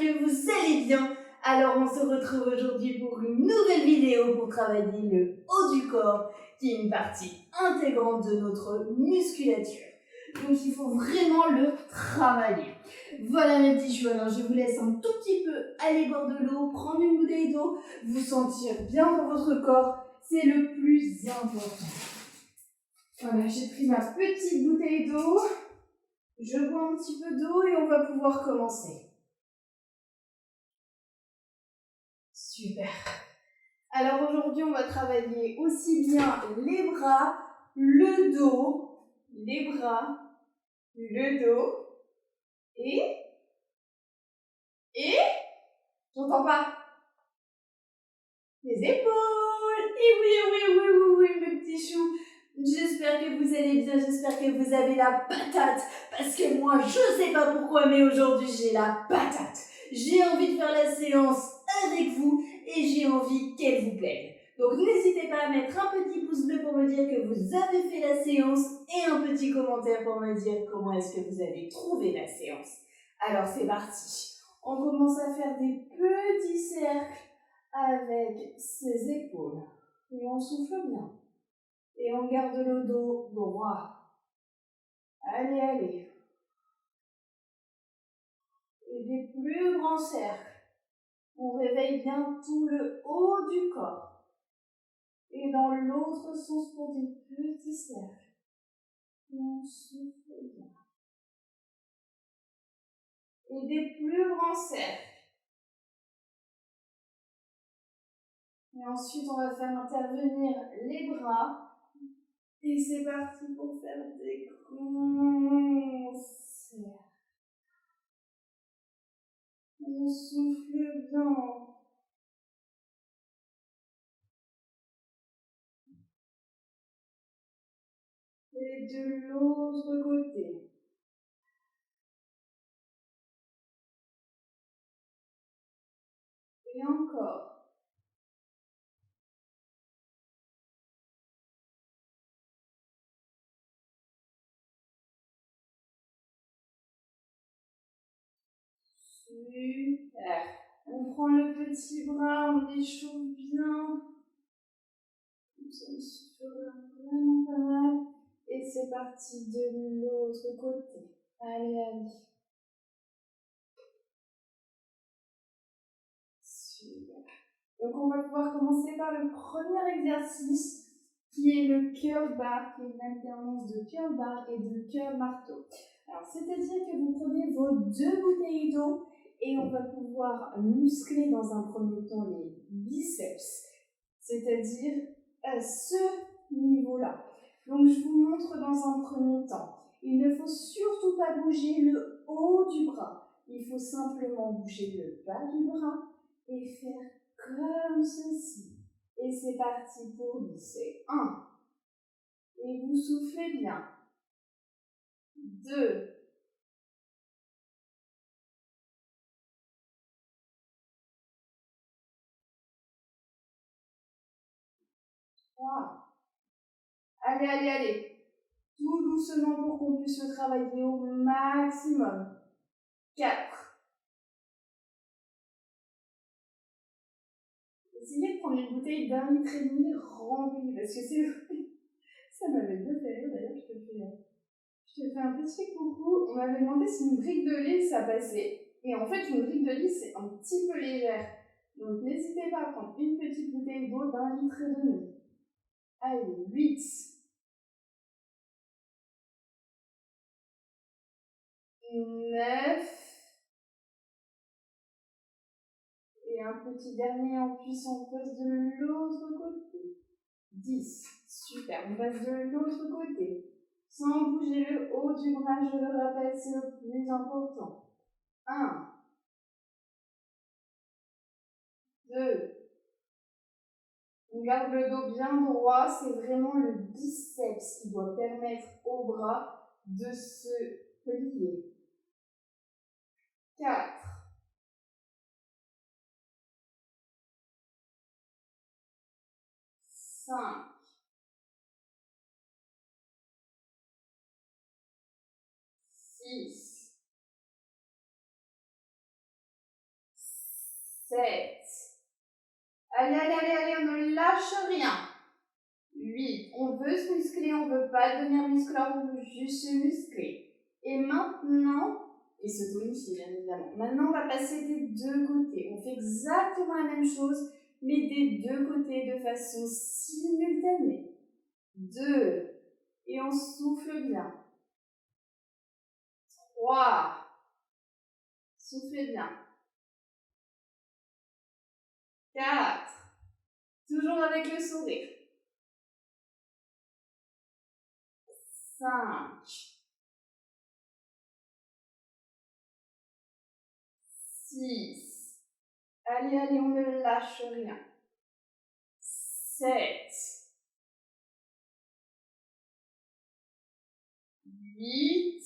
que vous allez bien. Alors on se retrouve aujourd'hui pour une nouvelle vidéo pour travailler le haut du corps, qui est une partie intégrante de notre musculature. Donc il faut vraiment le travailler. Voilà mes petits cheveux, alors je vous laisse un tout petit peu aller boire de l'eau, prendre une bouteille d'eau, vous sentir bien dans votre corps, c'est le plus important. Voilà, j'ai pris ma petite bouteille d'eau, je bois un petit peu d'eau et on va pouvoir commencer. Super. Alors aujourd'hui, on va travailler aussi bien les bras, le dos, les bras, le dos et j'entends pas, les épaules. Et oui, mes petits choux. J'espère que vous allez bien, j'espère que vous avez la patate, parce que moi, je sais pas pourquoi, mais aujourd'hui, j'ai la patate. J'ai envie de faire la séance avec vous et j'ai envie qu'elle vous plaise. Donc, n'hésitez pas à mettre un petit pouce bleu pour me dire que vous avez fait la séance et un petit commentaire pour me dire comment est-ce que vous avez trouvé la séance. Alors, c'est parti. On commence à faire des petits cercles avec ses épaules et on souffle bien. Et on garde le dos droit. Allez. Et des plus grands cercles. On réveille bien tout le haut du corps. Et dans l'autre sens pour des petits cercles. Et on souffle bien. Et des plus grands cercles. Et ensuite, on va faire intervenir les bras. Et c'est parti pour faire des grands cercles. On souffle bien. Et de l'autre côté. Et encore. Super. On prend le petit bras, on l'échauffe bien. Ça me souffle vraiment pas mal. Et c'est parti de l'autre côté. Allez. Super. Donc on va pouvoir commencer par le premier exercice qui est le curl bar, qui est une alternance de curl bar et de curl marteau. Alors c'est-à-dire que vous prenez vos deux bouteilles d'eau et on va pouvoir muscler dans un premier temps les biceps, c'est-à-dire à ce niveau-là. Donc je vous montre dans un premier temps. Il ne faut surtout pas bouger le haut du bras. Il faut simplement bouger le bas du bras et faire comme ceci. Et c'est parti pour glisser. 1. Et vous soufflez bien. 2. 3. Allez. Tout doucement pour qu'on puisse le travailler au maximum. 4. Essayez de prendre une bouteille d'1,5 litre remplie, parce que c'est ça m'avait bien fait rire, d'ailleurs, je te fais un petit coucou. On m'avait demandé si une brique de lait, ça passait. Et en fait, une brique de lait, c'est un petit peu légère. Donc, n'hésitez pas à prendre une petite bouteille d'eau d'1,5 litre. Allez, 8. 9. Et un petit dernier en puissant, on passe de l'autre côté. 10. Super, on passe de l'autre côté. Sans bouger le haut du bras, je le rappelle, c'est le plus important. 1. 2. On garde le dos bien droit, c'est vraiment le biceps qui doit permettre au bras de se plier. 4. 5. 6. 7. Allez, allez, allez, allez, on ne lâche rien. 8. On veut se muscler, on ne veut pas devenir muscleur, on veut juste se muscler. Et maintenant, et se tonifier bien évidemment. Maintenant, on va passer des deux côtés. On fait exactement la même chose, mais des deux côtés de façon simultanée. 2. Et on souffle bien. 3. Soufflez bien. 4. Toujours avec le sourire. 5. 6. Allez, allez, on ne lâche rien. 7. 8.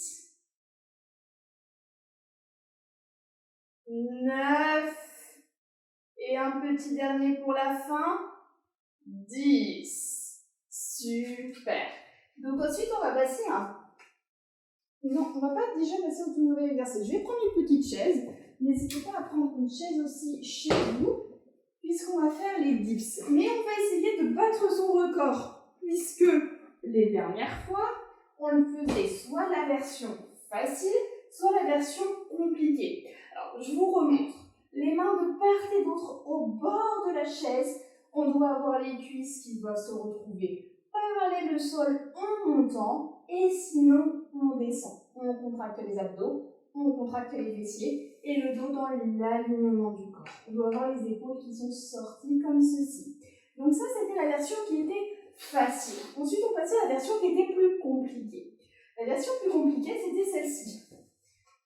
9. Et un petit dernier pour la fin. 10. Super. Donc ensuite, on va passer un... Non, on va pas déjà passer au tout nouvel exercice. Je vais prendre une petite chaise. N'hésitez pas à prendre une chaise aussi chez vous, puisqu'on va faire les dips. Mais on va essayer de battre son record, puisque les dernières fois, on le faisait soit la version facile, soit la version compliquée. Alors, je vous remontre. Les mains de part et d'autre au bord de la chaise. On doit avoir les cuisses qui doivent se retrouver parallèles au sol en montant, et sinon, on descend. On contracte les abdos, on contracte les fessiers, et le dos dans l'alignement du corps. On doit avoir les épaules qui sont sorties comme ceci. Donc ça, c'était la version qui était facile. Ensuite, on passait à la version qui était plus compliquée. La version plus compliquée, c'était celle-ci.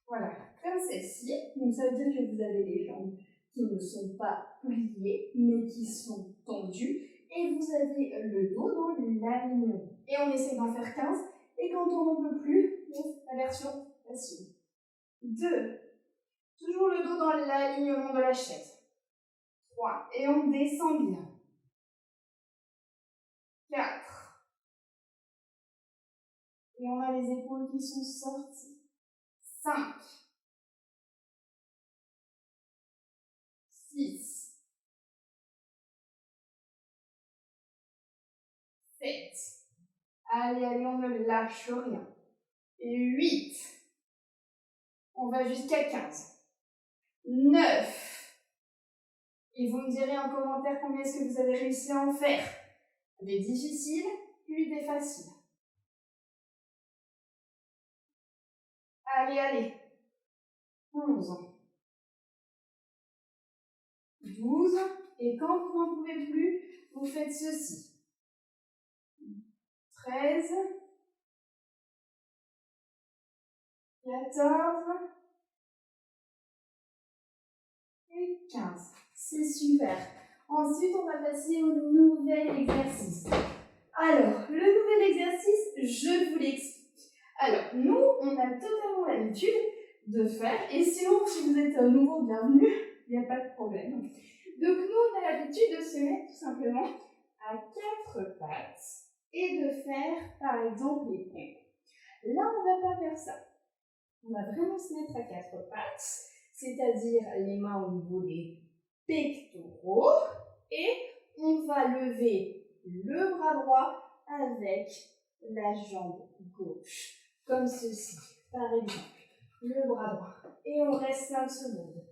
Voilà, comme celle-ci. Donc ça veut dire que vous avez les jambes qui ne sont pas pliées, mais qui sont tendues. Et vous avez le dos dans l'alignement. Et on essaie d'en faire 15. Et quand on n'en peut plus, on fait la version facile. 2. Toujours le dos dans l'alignement de la chaise. 3. Et on descend bien. 4. Et on a les épaules qui sont sorties. 5. 6. 7. Allez, allez, on ne lâche rien. Et 8. On va jusqu'à 15. 9. Et vous me direz en commentaire combien est-ce que vous avez réussi à en faire. Des difficiles, puis des faciles. Allez, allez. 11. 12. Et quand vous n'en pouvez plus, vous faites ceci. 13. 14. Et 15. C'est super. Ensuite, on va passer au nouvel exercice. Alors, le nouvel exercice, je vous l'explique. Alors, nous, on a totalement l'habitude de faire, et sinon, si vous êtes un nouveau, bienvenue, il n'y a pas de problème. Donc, nous, on a l'habitude de se mettre tout simplement à 4 pattes et de faire, par exemple, les pompes. Là, on ne va pas faire ça. On va vraiment se mettre à 4 pattes, c'est-à-dire les mains au niveau des pectoraux, et on va lever le bras droit avec la jambe gauche, comme ceci, par exemple. Le bras droit. Et on reste 5 secondes.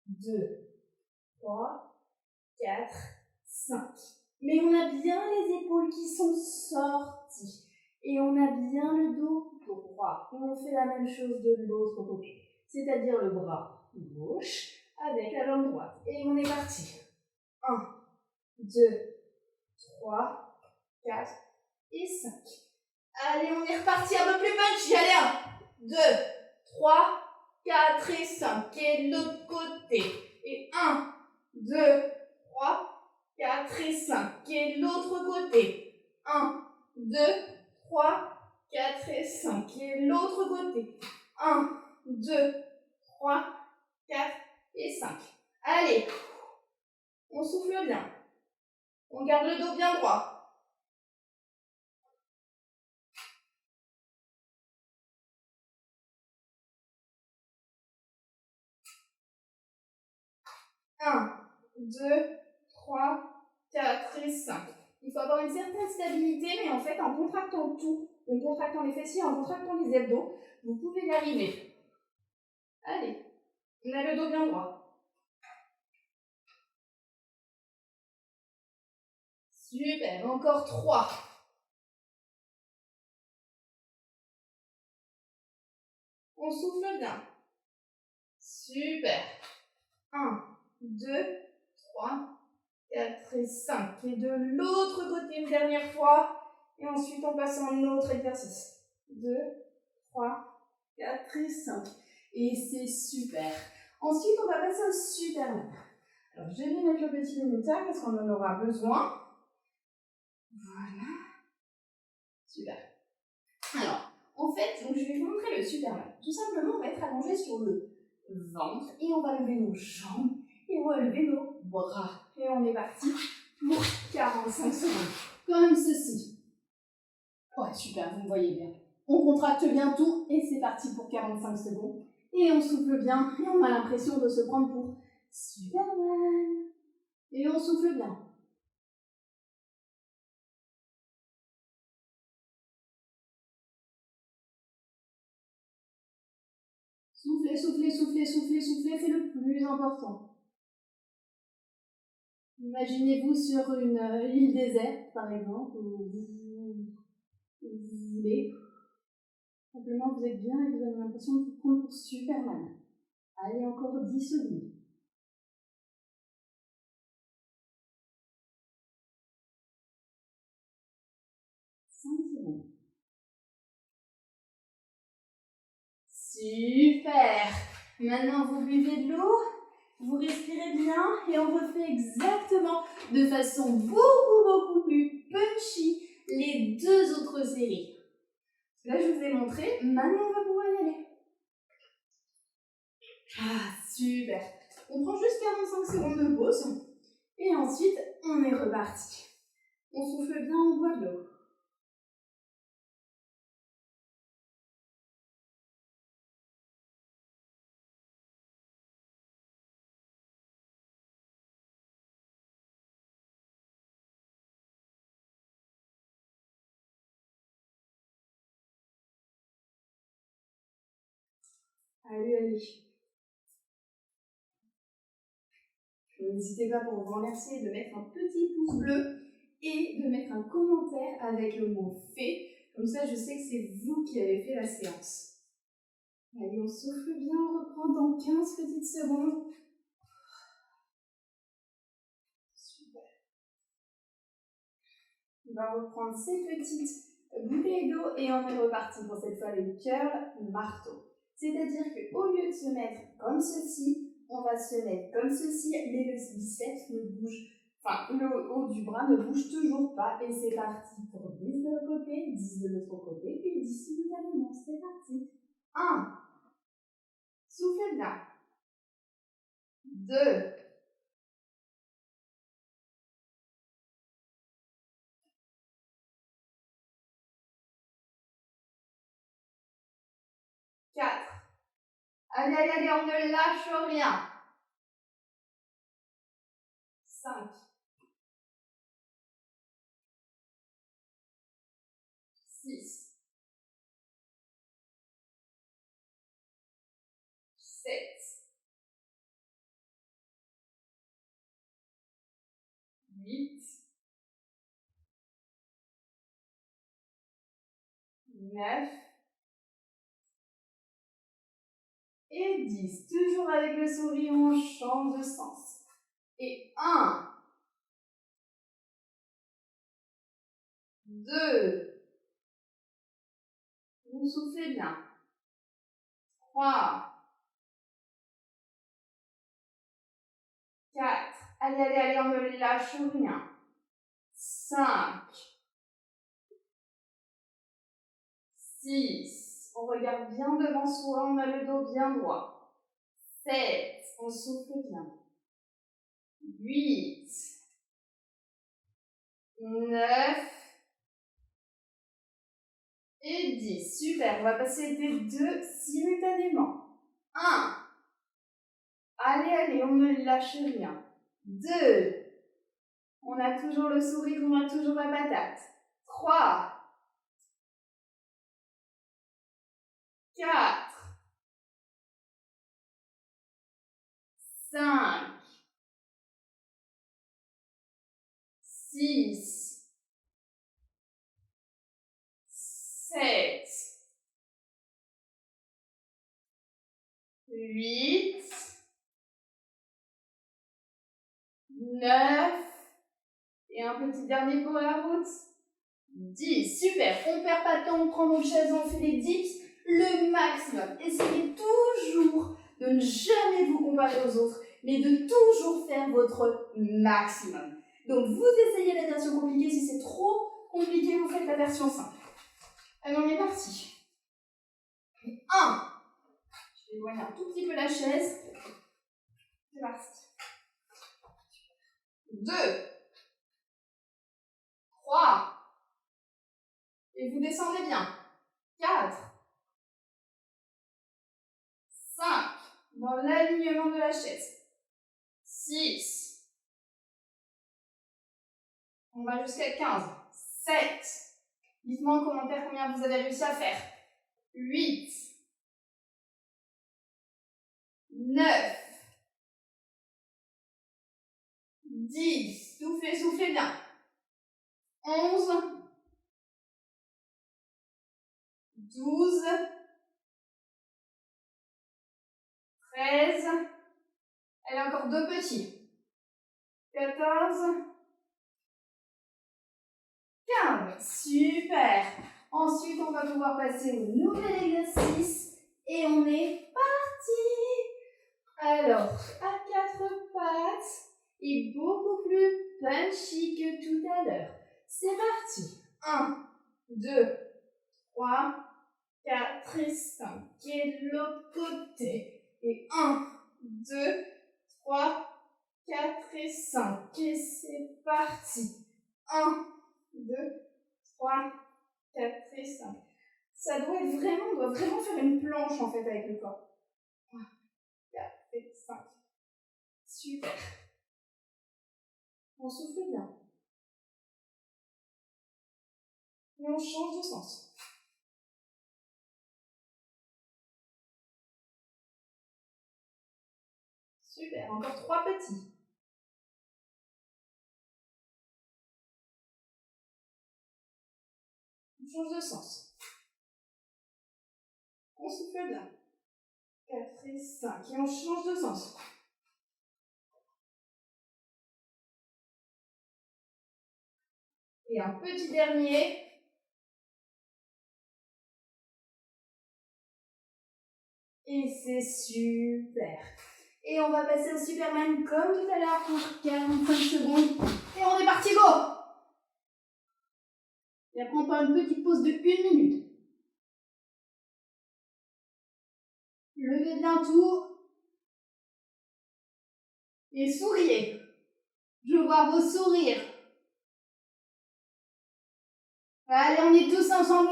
2, 3, 4, 5. Mais on a bien les épaules qui sont sorties. Et on a bien le dos droit. Et on fait la même chose de l'autre côté. C'est-à-dire le bras gauche avec la jambe droite. Et on est parti. 1, 2, 3, 4 et 5. Allez, on est reparti un peu plus punchy. Allez, 1, 2, 3, 4 et 5. Et de l'autre côté. Et 1, 2, 3, 4 et 5. Et de l'autre côté. 1, 2, 3, 4 et 5. Et de l'autre côté. 1, 2, 3, 4 et 5. Allez, on souffle bien. On garde le dos bien droit. 1, 2, 3, 4 et 5. Il faut avoir une certaine stabilité, mais en fait, en contractant tout, en contractant les fessiers, en contractant les abdos, vous pouvez y arriver. Allez, on a le dos bien droit. Super, encore 3. On souffle bien. Super. 1, 2, 3, 4 et 5. Et de l'autre côté une dernière fois. Et ensuite, on passe à un autre exercice. 2, 3, 4 et 5. Et c'est super. Ensuite, on va passer au Superman. Alors, je vais mettre le petit minuteur parce qu'on en aura besoin. Voilà. Super. Alors, en fait, donc je vais vous montrer le Superman. Tout simplement, on va être allongé sur le ventre et on va lever nos jambes et on va lever nos bras. Et on est parti pour 45 secondes. Comme ceci. Ouais, super, vous me voyez bien. On contracte bien tout et c'est parti pour 45 secondes. Et on souffle bien et on a l'impression de se prendre pour Superman. Et on souffle bien. Soufflez, soufflez, soufflez, soufflez, soufflez, c'est le plus important. Imaginez-vous sur une île déserte, par exemple, où vous voulez. Simplement, vous êtes bien et vous avez l'impression de vous prendre pour Superman. Allez, encore 10 secondes. 5 secondes. Super! Maintenant, vous buvez de l'eau, vous respirez bien et on refait exactement de façon beaucoup plus punchy les deux autres séries. Là, je vous ai montré, maintenant on va pouvoir y aller. Ah, super! On prend juste 45 secondes de pause et ensuite on est reparti. On souffle bien, on boit de l'eau. Allez. N'hésitez pas pour vous remercier de mettre un petit pouce bleu et de mettre un commentaire avec le mot fait. Comme ça, je sais que c'est vous qui avez fait la séance. Allez, on souffle bien, on reprend dans 15 petites secondes. Super. On va reprendre ces petites bouteilles d'eau et on est reparti pour cette fois les curls marteau. C'est-à-dire qu'au lieu de se mettre comme ceci, on va se mettre comme ceci, les biceps ne bougent. Enfin, le haut du bras ne bouge toujours pas et c'est parti pour 10 de l'autre côté, 10 de l'autre côté, puis 10 simultanément. C'est parti. 1. Soufflez bien. 2. 4. Allez, on ne lâche rien. 5. 6. 7. 8. 9. Et 10. Toujours avec le sourire, on change de sens. Et 1. 2. Vous soufflez bien. 3. 4. Allez, on ne lâche rien. 5. 6. On regarde bien devant soi, on a le dos bien droit. 7. On souffle bien. 8. 9. Et 10. Super, on va passer les deux simultanément. 1. Allez, on ne lâche rien. 2. On a toujours le sourire, on a toujours la patate. 3. 4. 5. 6. 7. 8. 9. Et un petit dernier pour la route. 10. Super. On ne perd pas de temps, on prend notre chaise, on fait les dips. Le maximum. Essayez toujours de ne jamais vous comparer aux autres, mais de toujours faire votre maximum. Donc, vous essayez la version compliquée. Si c'est trop compliqué, vous faites la version simple. Allez, on est parti. 1. Je vais éloigner un tout petit peu la chaise. C'est parti. 2. 3. Et vous descendez bien. 4. 5. Dans l'alignement de la chaise. 6. On va jusqu'à 15. 7. Dites-moi en commentaire combien vous avez réussi à faire. 8. 9. 10. Soufflez bien. 11. 12. 13. Elle a encore 2 petits. 14. 15. Super. Ensuite, on va pouvoir passer au nouvel exercice. Et on est parti. Alors, à 4 pattes et beaucoup plus punchy que tout à l'heure. C'est parti. 1, 2, 3, 4 et 5. Et de l'autre côté. Et 1, 2, 3, 4 et 5. Et c'est parti. 1, 2, 3, 4 et 5. Ça doit être vraiment, on doit vraiment faire une planche en fait avec le corps. 3, 4 et 5. Super. On souffle bien. Et on change de sens. Super. Encore 3 petits. On change de sens. On souffle bien. 4 et 5. Et on change de sens. Et un petit dernier. Et c'est super. Et on va passer au Superman comme tout à l'heure pour 45 secondes. Et on est parti, go! Et après, on prend une petite pause de 1 minute. Levez bien tout. Et souriez. Je vois vos sourires. Allez, on est tous ensemble,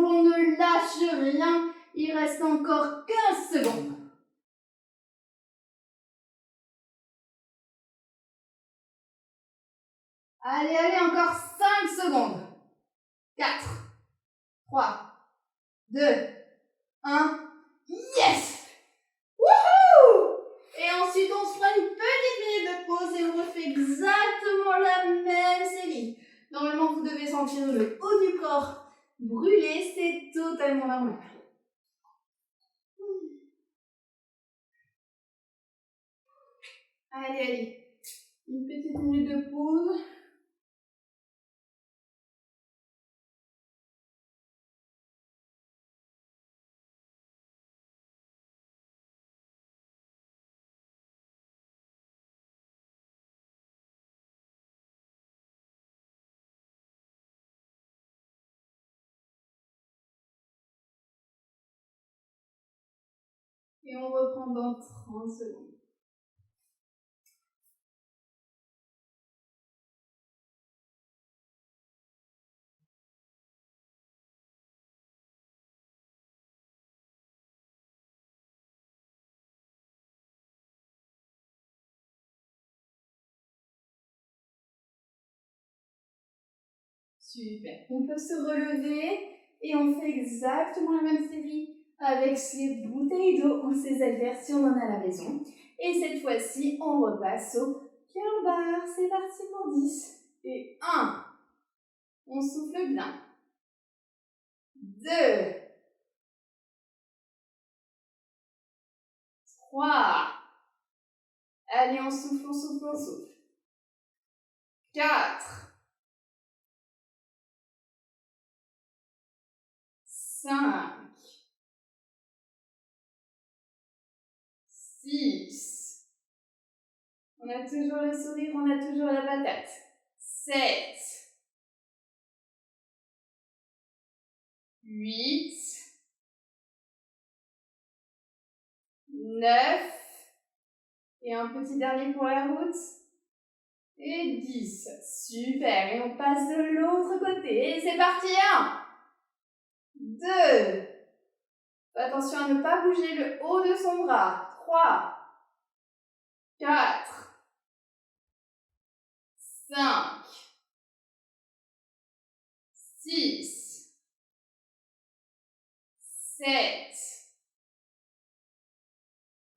on ne lâche rien. Il reste encore 15 secondes. Allez, encore 5 secondes. 4, 3, 2, 1. Yes! Wouhou! Et ensuite, on se fera une petite minute de pause et on refait exactement la même série. Normalement, vous devez sentir le haut du corps brûler, c'est totalement normal. Allez. Une petite minute de pause. Et on reprend dans 30 secondes. Super. On peut se relever et on fait exactement la même série avec ces bouteilles d'eau ou ces haltères si on en a à la maison. Et cette fois-ci, on repasse au curl bar. C'est parti pour 10. Et 1. On souffle bien. 2. 3. Allez, on souffle, on souffle, on souffle. 4. 5. 6. On a toujours le sourire, on a toujours la patate. 7. 8. 9. Et un petit dernier pour la route. Et 10. Super. Et on passe de l'autre côté. Et c'est parti. 1. 2. Attention à ne pas bouger le haut de son bras. 3. 4. 5. 6. 7.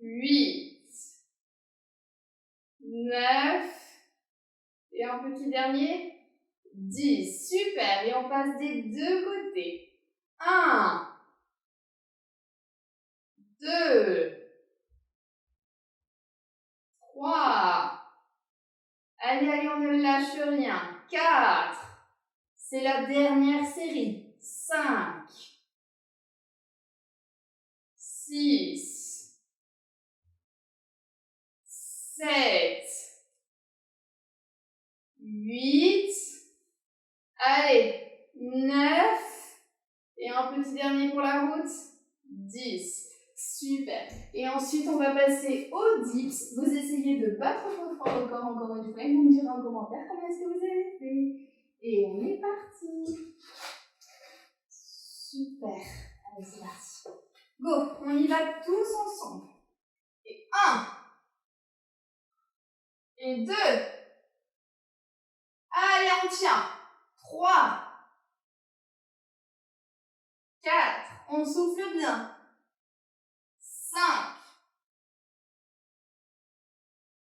8. 9. Et un petit dernier. 10. Super. Et on passe des deux côtés. 1. 2. 3. Allez, allez, on ne lâche rien. 4. C'est la dernière série. 5. 6. 7. 8. Allez. 9. Et un petit dernier pour la route. 10. Super. Et ensuite, on va passer aux dips. Vous essayez de battre votre record encore une fois. Et vous me direz en commentaire comment est-ce que vous avez fait. Et on est parti. Super. Allez, c'est parti. Go. On y va tous ensemble. Et 1. Et 2. Allez, on tient. 3. 4. On souffle bien. 5.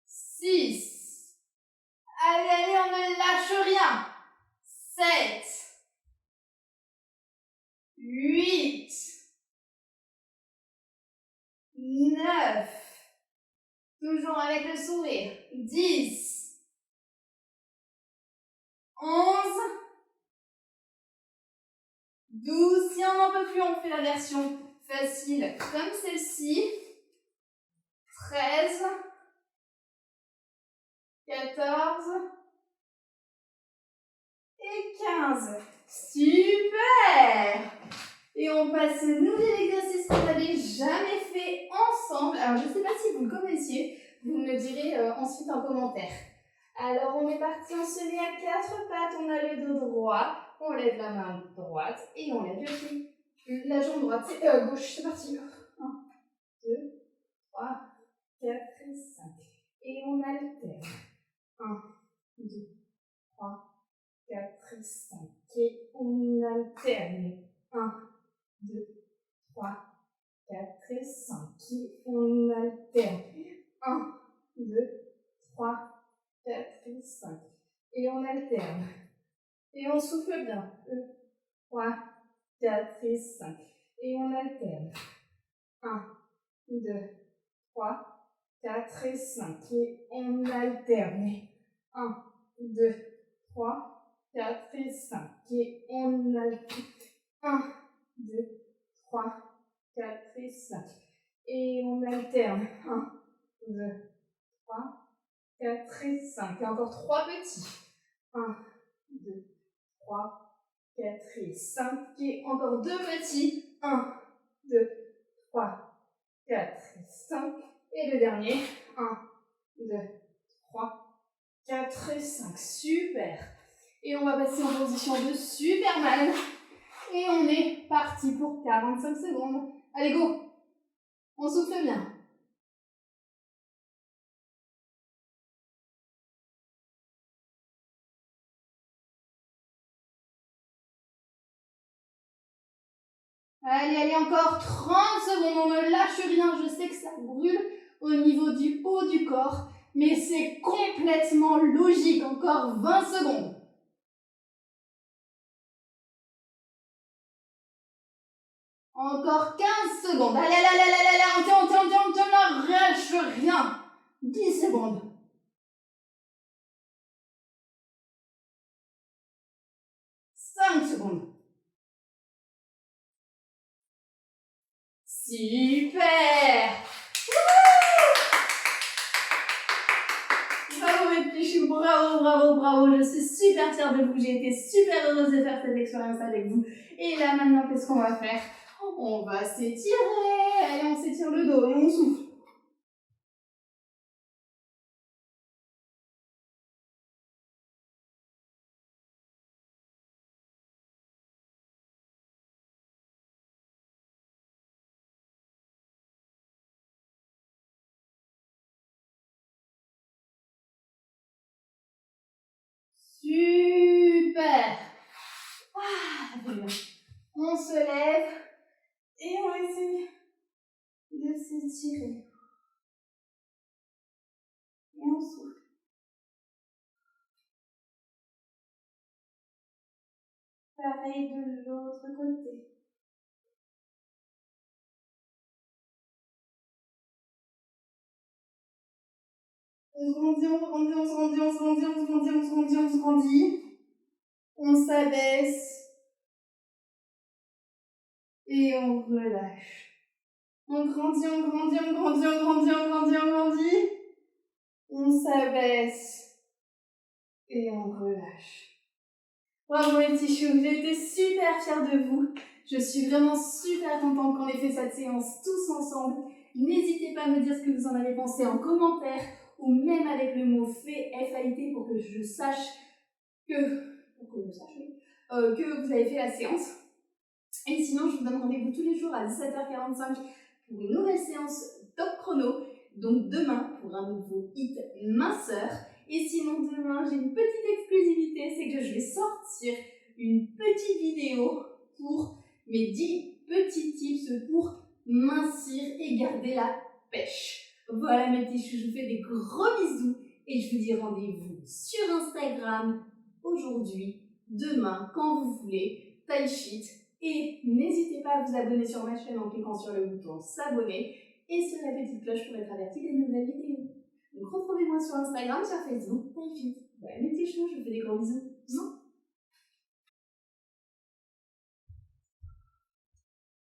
6. Allez, allez, on ne lâche rien. 7. 8. 9. Toujours avec le sourire. 10. 11. 12. Si on n'en peut plus, on fait la version facile comme celle-ci. 13. 14. Et 15. Super! Et on passe au nouvel exercice qu'on n'avait jamais fait ensemble. Alors, je ne sais pas si vous le connaissiez. Vous me le direz ensuite en commentaire. Alors, on est parti, on se met à 4 pattes. On a le dos droit. On lève la main droite et on lève le pied. La jambe droite, c'est gauche. C'est parti. 1, 2, 3, 4 et 5. Et on alterne. 1, 2, 3, 4 et 5. Et on alterne. 1, 2, 3, 4 et 5. Et on alterne. 1, 2, 3, 4 et 5. Et on alterne. Et on souffle bien. 2, 3, 4 et 5. Et on alterne. 1, 2, 3, 4 et 5. Et on alterne. 1, 2, 3, 4 et 5. Et on alterne. 1, 2, 3, 4 et 5. Et on alterne. 1, 2, 3, 4 et 5. Et encore 3 petits. 1, 2, 3, 4 et 5. Et encore 2 petits. 1, 2, 3, 4 et 5. Et le dernier. 1, 2, 3, 4 et 5. Super. Et on va passer en position de Superman. Et on est parti pour 45 secondes. Allez, go! On souffle bien. Allez, allez, encore 30 secondes, on ne lâche rien, je sais que ça brûle au niveau du haut du corps, mais c'est complètement logique, encore 20 secondes. Encore 15 secondes, allez, allez, allez, allez, allez, on tient, ne lâche rien. 10 secondes. 5 secondes. Super! Bravo mes petits choux, bravo, bravo, bravo, je suis super fière de vous, j'ai été super heureuse de faire cette expérience avec vous. Et là maintenant, qu'est-ce qu'on va faire? On va s'étirer, allez, on s'étire le dos et on souffle. Super! Ah, ça fait bien. On se lève et on essaye de s'étirer. Et on souffle. Pareil de l'autre côté. On grandit, on grandit, on se grandit, on se grandit, on se grandit, on se grandit, on se grandit. On s'abaisse. Et on relâche. On grandit, on grandit, on grandit, on grandit, on grandit, on grandit. On s'abaisse. Et on relâche. Bravo mes petits choux, j'ai été super fière de vous. Je suis vraiment super contente qu'on ait fait cette séance tous ensemble. N'hésitez pas à me dire ce que vous en avez pensé en commentaire ou même avec le mot FAIT pour que je sache que vous avez fait la séance. Et sinon, je vous donne rendez-vous tous les jours à 17h45 pour une nouvelle séance top chrono. Donc demain, pour un nouveau hit minceur. Et sinon, demain, j'ai une petite exclusivité, c'est que je vais sortir une petite vidéo pour mes 10 petits tips pour mincir et garder la pêche. Voilà mes petits choux, je vous fais des gros bisous et je vous dis rendez-vous sur Instagram aujourd'hui, demain, quand vous voulez, TaiChit. Et n'hésitez pas à vous abonner sur ma chaîne en cliquant sur le bouton s'abonner et sur la petite cloche pour être averti des nouvelles vidéos. Donc retrouvez-moi sur Instagram, sur Facebook, TaiChit. Voilà mes petits choux, je vous fais des gros bisous.